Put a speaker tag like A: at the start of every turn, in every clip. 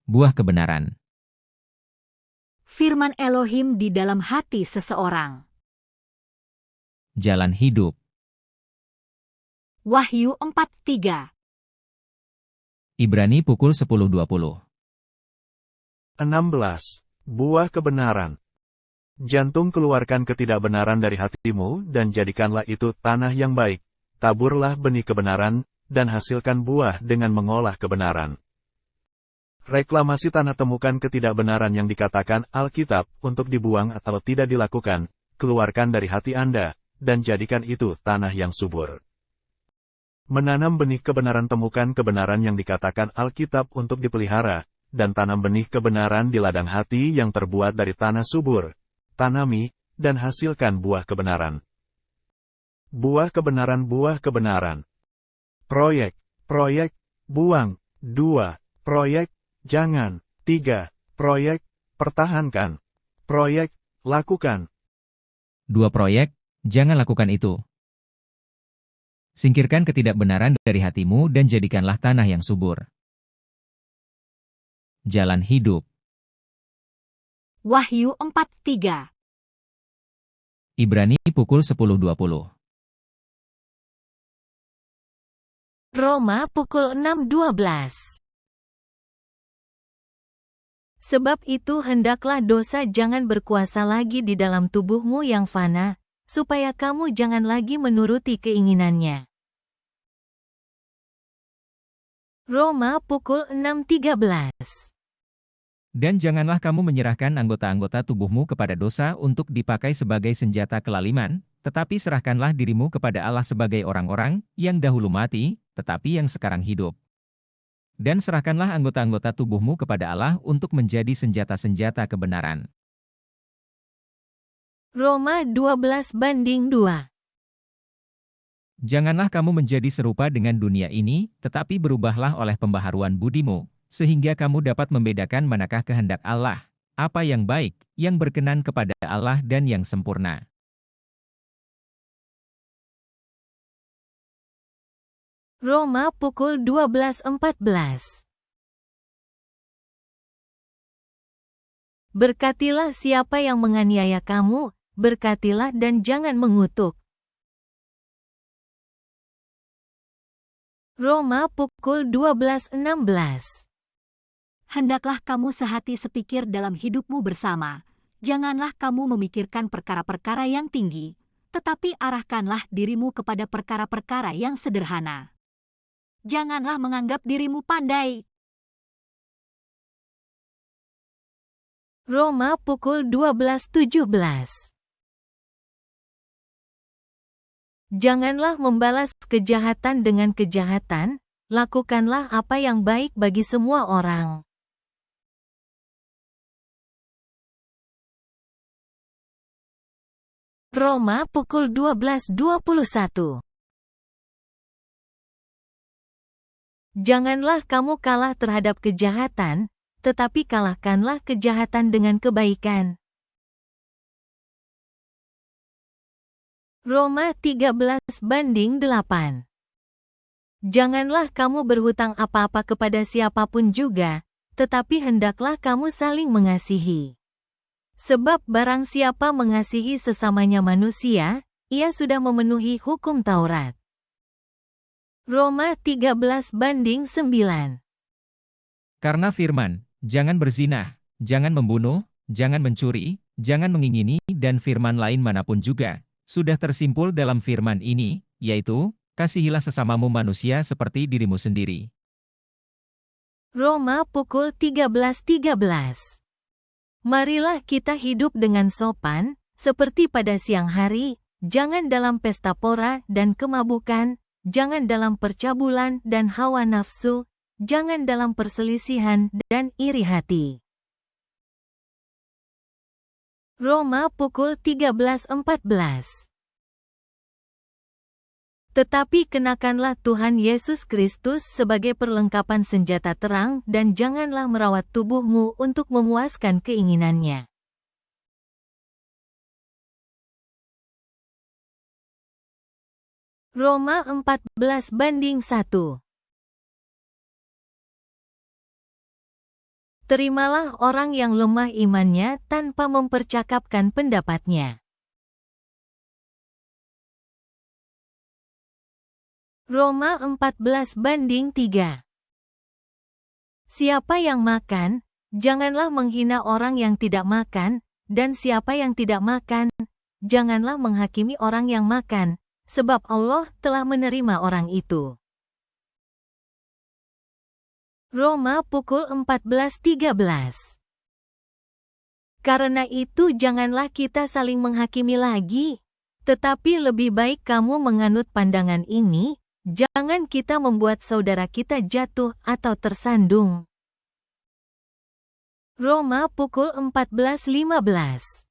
A: buah kebenaran.
B: Firman Elohim di dalam hati seseorang.
A: Jalan hidup.
B: Wahyu 4:3.
A: Ibrani pukul 10.20.
C: 16. Buah kebenaran. Jantung, keluarkan ketidakbenaran dari hatimu, dan jadikanlah itu tanah yang baik. Taburlah benih kebenaran, dan hasilkan buah dengan mengolah kebenaran. Reklamasi tanah, temukan ketidakbenaran yang dikatakan Alkitab untuk dibuang atau tidak dilakukan, keluarkan dari hati Anda, dan jadikan itu tanah yang subur. Menanam benih kebenaran, temukan kebenaran yang dikatakan Alkitab untuk dipelihara, dan tanam benih kebenaran di ladang hati yang terbuat dari tanah subur. Tanami, dan hasilkan buah kebenaran. Buah kebenaran, buah kebenaran. Proyek, buang. 2. Proyek, jangan. 3. Proyek, pertahankan. Proyek, lakukan.
A: 2 proyek, jangan lakukan itu. Singkirkan ketidakbenaran dari hatimu dan jadikanlah tanah yang subur. Jalan hidup.
B: Wahyu 4:3.
A: Ibrani pukul 10.20.
D: Roma pukul 6.12. Sebab itu hendaklah dosa jangan berkuasa lagi di dalam tubuhmu yang fana, supaya kamu jangan lagi menuruti keinginannya. Roma pukul 6.13.
A: Dan janganlah kamu menyerahkan anggota-anggota tubuhmu kepada dosa untuk dipakai sebagai senjata kelaliman, tetapi serahkanlah dirimu kepada Allah sebagai orang-orang yang dahulu mati, tetapi yang sekarang hidup. Dan serahkanlah anggota-anggota tubuhmu kepada Allah untuk menjadi senjata-senjata kebenaran.
D: Roma 12:2.
A: Janganlah kamu menjadi serupa dengan dunia ini, tetapi berubahlah oleh pembaharuan budimu, sehingga kamu dapat membedakan manakah kehendak Allah, apa yang baik, yang berkenan kepada Allah dan yang sempurna.
D: Roma pukul 12.14. Berkatilah siapa yang menganiaya kamu, berkatilah dan jangan mengutuk. Roma pukul 12.16.
B: Hendaklah kamu sehati sepikir dalam hidupmu bersama. Janganlah kamu memikirkan perkara-perkara yang tinggi, tetapi arahkanlah dirimu kepada perkara-perkara yang sederhana. Janganlah menganggap dirimu pandai.
D: Roma pukul 12.17. Janganlah membalas kejahatan dengan kejahatan, lakukanlah apa yang baik bagi semua orang. Roma pukul 12.21. Janganlah kamu kalah terhadap kejahatan, tetapi kalahkanlah kejahatan dengan kebaikan. Roma 13:8. Janganlah kamu berhutang apa-apa kepada siapapun juga, tetapi hendaklah kamu saling mengasihi. Sebab barang siapa mengasihi sesamanya manusia, ia sudah memenuhi hukum Taurat. Roma 13:9.
A: Karena firman, jangan berzinah, jangan membunuh, jangan mencuri, jangan mengingini, dan firman lain manapun juga, sudah tersimpul dalam firman ini, yaitu, kasihilah sesamamu manusia seperti dirimu sendiri.
D: Roma pukul 13.13. Marilah kita hidup dengan sopan, seperti pada siang hari, jangan dalam pesta pora dan kemabukan, jangan dalam percabulan dan hawa nafsu, jangan dalam perselisihan dan iri hati. Roma pukul 13.14. Tetapi kenakanlah Tuhan Yesus Kristus sebagai perlengkapan senjata terang dan janganlah merawat tubuhmu untuk memuaskan keinginannya. Roma 14:1. Terimalah orang yang lemah imannya tanpa mempercakapkan pendapatnya. Roma 14:3. Siapa yang makan, janganlah menghina orang yang tidak makan, dan siapa yang tidak makan, janganlah menghakimi orang yang makan, sebab Allah telah menerima orang itu. Roma pukul 14:13. Karena itu janganlah kita saling menghakimi lagi, tetapi lebih baik kamu menganut pandangan ini, jangan kita membuat saudara kita jatuh atau tersandung. Roma pukul 14:15.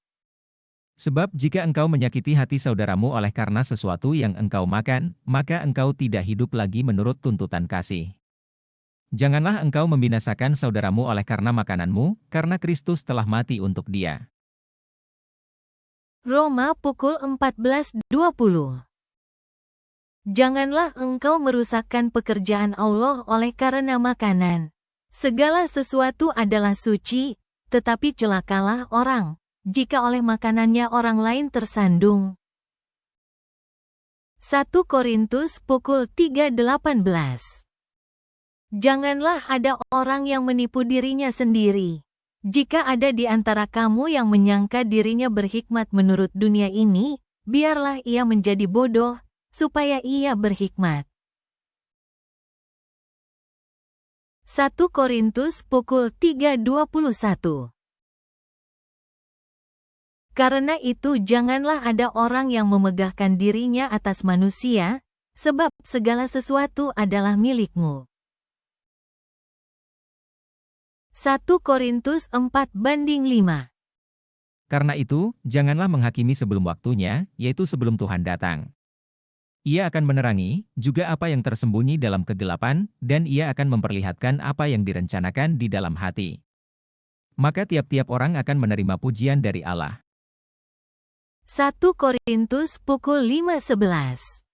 A: Sebab jika engkau menyakiti hati saudaramu oleh karena sesuatu yang engkau makan, maka engkau tidak hidup lagi menurut tuntutan kasih. Janganlah engkau membinasakan saudaramu oleh karena makananmu, karena Kristus telah mati untuk dia.
D: Roma pukul 14:20. Janganlah engkau merusakkan pekerjaan Allah oleh karena makanan. Segala sesuatu adalah suci, tetapi celakalah orang, jika oleh makanannya orang lain tersandung. 1 Korintus pukul 3:18. Janganlah ada orang yang menipu dirinya sendiri. Jika ada di antara kamu yang menyangka dirinya berhikmat menurut dunia ini, biarlah ia menjadi bodoh, supaya ia berhikmat. 1 Korintus pukul 3:21. Karena itu janganlah ada orang yang memegahkan dirinya atas manusia, sebab segala sesuatu adalah milikmu. 1 Korintus 4:5.
A: Karena itu, janganlah menghakimi sebelum waktunya, yaitu sebelum Tuhan datang. Ia akan menerangi juga apa yang tersembunyi dalam kegelapan, dan ia akan memperlihatkan apa yang direncanakan di dalam hati. Maka tiap-tiap orang akan menerima pujian dari Allah.
D: 1 Korintus pukul 5:11.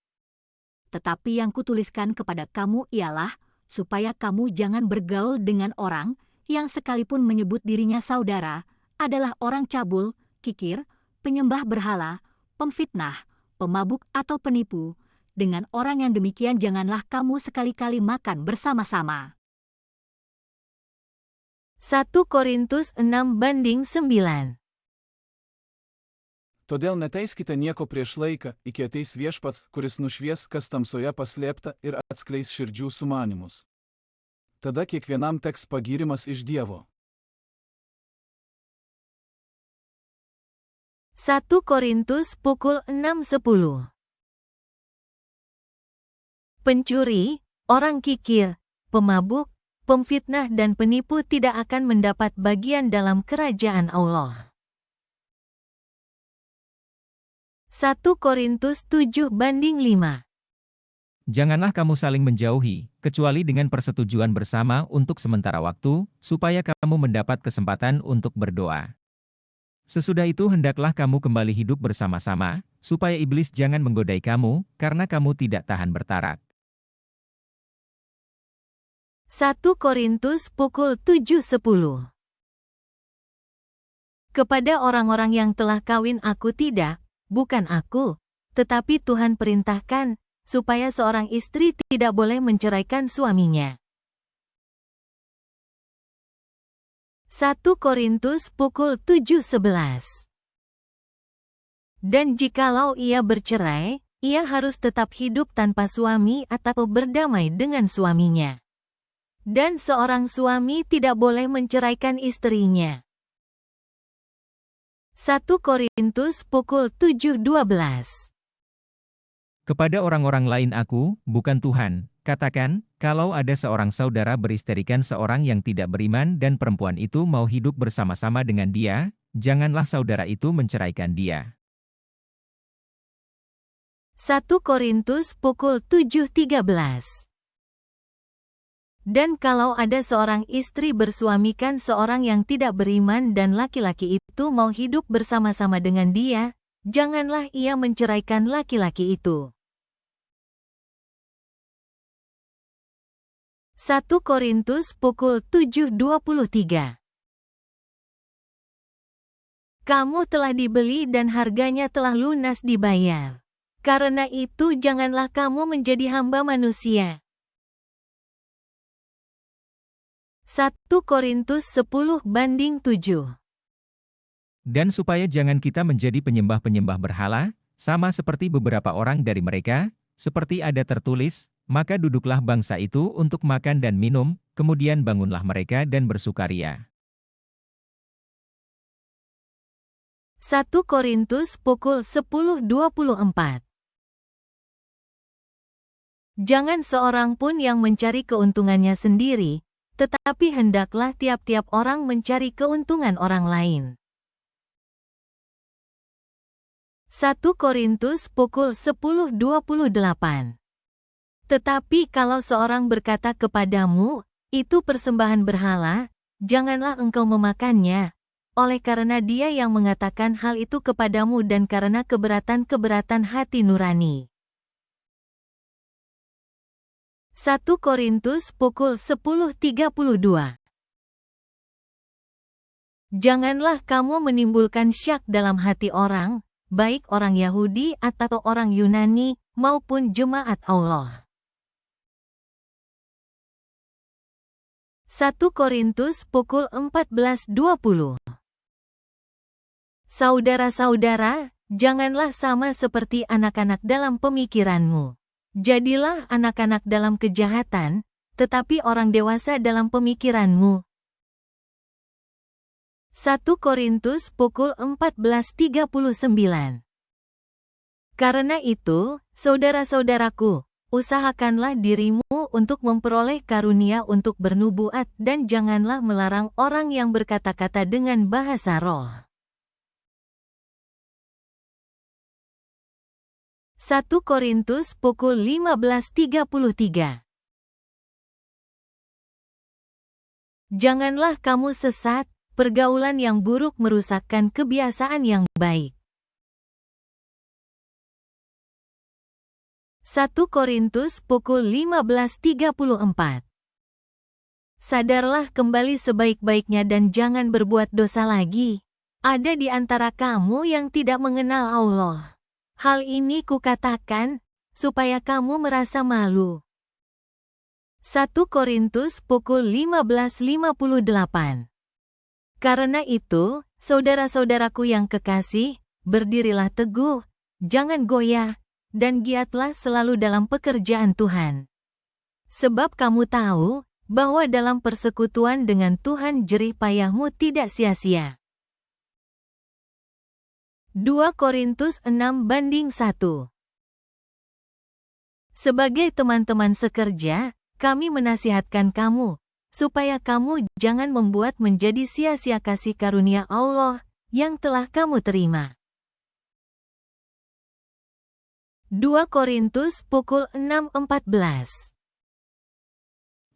B: Tetapi yang kutuliskan kepada kamu ialah, supaya kamu jangan bergaul dengan orang yang sekalipun menyebut dirinya saudara, adalah orang cabul, kikir, penyembah berhala, pemfitnah, pemabuk atau penipu. Dengan orang yang demikian janganlah kamu sekali-kali makan bersama-sama.
D: 1 Korintus 6:9.
E: Todėl neteiskite nieko prieš laiką, iki ateis viešpats, kuris nušvies, kas tamsoje paslėpta ir atskleis širdžių sumanymus. Tada kiekvienam teks pagyrimas iš Dievo.
D: 1 Korintus pukul 6:10. Pencuri, orang kikir, pemabuk, pemfitnah dan penipu tidak akan mendapat bagian dalam kerajaan Allah. 1 Korintus 7:5.
A: Janganlah kamu saling menjauhi, kecuali dengan persetujuan bersama untuk sementara waktu, supaya kamu mendapat kesempatan untuk berdoa. Sesudah itu hendaklah kamu kembali hidup bersama-sama, supaya iblis jangan menggodai kamu, karena kamu tidak tahan bertarak.
D: 1 Korintus pukul 7:10. Kepada orang-orang yang telah kawin aku tidak, bukan aku, tetapi Tuhan perintahkan, supaya seorang istri tidak boleh menceraikan suaminya. 1 Korintus pukul 7:11. Dan jikalau ia bercerai, ia harus tetap hidup tanpa suami atau berdamai dengan suaminya. Dan seorang suami tidak boleh menceraikan istrinya. 1 Korintus pukul 7:12.
A: Kepada orang-orang lain aku, bukan Tuhan, katakan, kalau ada seorang saudara beristerikan seorang yang tidak beriman dan perempuan itu mau hidup bersama-sama dengan dia, janganlah saudara itu menceraikan dia.
D: 1 Korintus pukul 7:13. Dan kalau ada seorang istri bersuamikan seorang yang tidak beriman dan laki-laki itu mau hidup bersama-sama dengan dia, janganlah ia menceraikan laki-laki itu. 1 Korintus pukul 7:23. Kamu telah dibeli dan harganya telah lunas dibayar. Karena itu janganlah kamu menjadi hamba manusia. 1 Korintus 10:7.
A: Dan supaya jangan kita menjadi penyembah-penyembah berhala, sama seperti beberapa orang dari mereka, seperti ada tertulis, maka duduklah bangsa itu untuk makan dan minum, kemudian bangunlah mereka dan bersukaria.
D: 1 Korintus 10:24. Jangan seorang pun yang mencari keuntungannya sendiri, tetapi hendaklah tiap-tiap orang mencari keuntungan orang lain. 1 Korintus 10:28. Tetapi kalau seorang berkata kepadamu, itu persembahan berhala, janganlah engkau memakannya, oleh karena dia yang mengatakan hal itu kepadamu dan karena keberatan-keberatan hati nurani. 1 Korintus 10:32. Janganlah kamu menimbulkan syak dalam hati orang, baik orang Yahudi atau orang Yunani, maupun jemaat Allah. 1 Korintus 14:20. Saudara-saudara, janganlah sama seperti anak-anak dalam pemikiranmu. Jadilah anak-anak dalam kejahatan, tetapi orang dewasa dalam pemikiranmu. 1 Korintus 14:39. Karena itu, saudara-saudaraku, usahakanlah dirimu untuk memperoleh karunia untuk bernubuat dan janganlah melarang orang yang berkata-kata dengan bahasa roh. 1 Korintus 15:33. Janganlah kamu sesat, pergaulan yang buruk merusakkan kebiasaan yang baik. 1 Korintus 15:34. Sadarlah kembali sebaik-baiknya dan jangan berbuat dosa lagi. Ada di antara kamu yang tidak mengenal Allah. Hal ini kukatakan, supaya kamu merasa malu. 1 Korintus 15:58. Karena itu, saudara-saudaraku yang kekasih, berdirilah teguh, jangan goyah, dan giatlah selalu dalam pekerjaan Tuhan. Sebab kamu tahu, bahwa dalam persekutuan dengan Tuhan jerih payahmu tidak sia-sia. 2 Korintus 6:1. Sebagai teman-teman sekerja, kami menasihatkan kamu, supaya kamu jangan membuat menjadi sia-sia kasih karunia Allah yang telah kamu terima. 2 Korintus 6:14.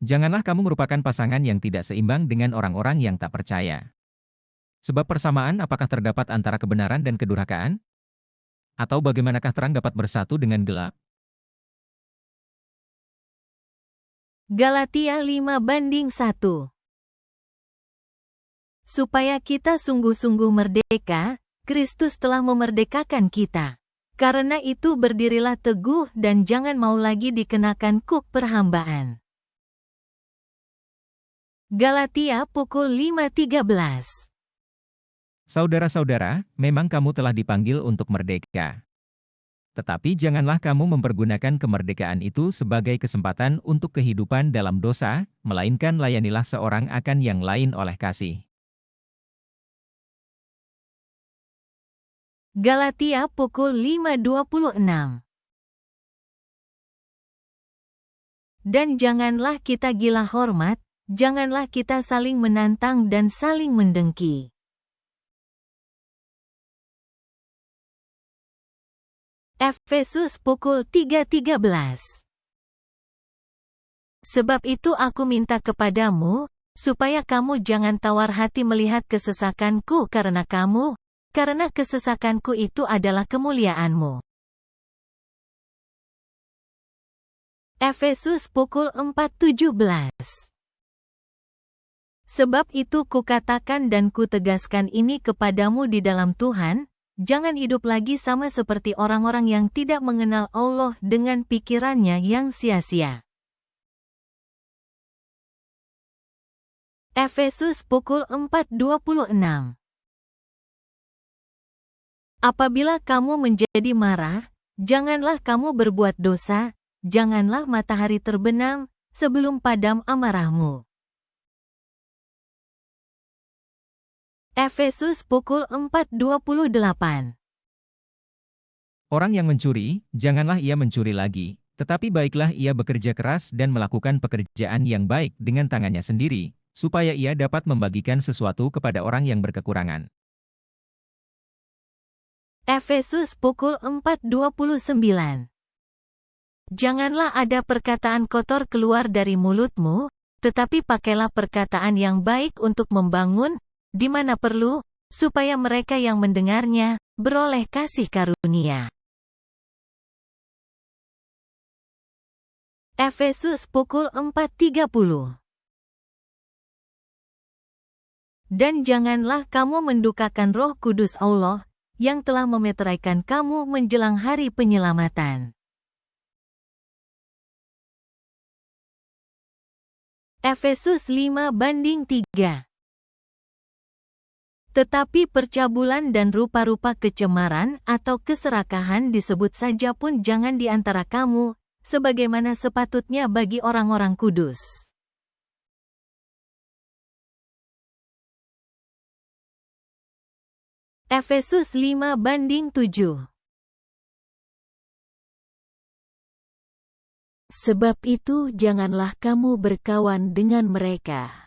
A: Janganlah kamu merupakan pasangan yang tidak seimbang dengan orang-orang yang tak percaya. Sebab persamaan apakah terdapat antara kebenaran dan kedurhakaan? Atau bagaimanakah terang dapat bersatu dengan gelap?
D: Galatia 5:1. Supaya kita sungguh-sungguh merdeka, Kristus telah memerdekakan kita. Karena itu berdirilah teguh dan jangan mau lagi dikenakan kuk perhambaan. Galatia 5:13.
A: Saudara-saudara, memang kamu telah dipanggil untuk merdeka. Tetapi janganlah kamu mempergunakan kemerdekaan itu sebagai kesempatan untuk kehidupan dalam dosa, melainkan layanilah seorang akan yang lain oleh kasih.
D: Galatia 5:26. Dan janganlah kita gila hormat, janganlah kita saling menantang dan saling mendengki. Efesus 3:13. Sebab itu aku minta kepadamu, supaya kamu jangan tawar hati melihat kesesakanku karena kesesakanku itu adalah kemuliaanmu. Efesus 4:17. Sebab itu kukatakan dan kutegaskan ini kepadamu di dalam Tuhan, jangan hidup lagi sama seperti orang-orang yang tidak mengenal Allah dengan pikirannya yang sia-sia. Efesus pukul 4:26. Apabila kamu menjadi marah, janganlah kamu berbuat dosa, janganlah matahari terbenam sebelum padam amarahmu. Efesus pukul 4:28.
A: Orang yang mencuri, janganlah ia mencuri lagi, tetapi baiklah ia bekerja keras dan melakukan pekerjaan yang baik dengan tangannya sendiri, supaya ia dapat membagikan sesuatu kepada orang yang berkekurangan.
D: Efesus pukul 4:29. Janganlah ada perkataan kotor keluar dari mulutmu, tetapi pakailah perkataan yang baik untuk membangun, di mana perlu, supaya mereka yang mendengarnya beroleh kasih karunia. Efesus pukul 4:30. Dan janganlah kamu mendukakan Roh Kudus Allah, yang telah memeteraikan kamu menjelang hari penyelamatan. Efesus 5:3. Tetapi percabulan dan rupa-rupa kecemaran atau keserakahan disebut saja pun jangan di antara kamu, sebagaimana sepatutnya bagi orang-orang kudus. Efesus 5:7.
B: Sebab itu janganlah kamu berkawan dengan mereka.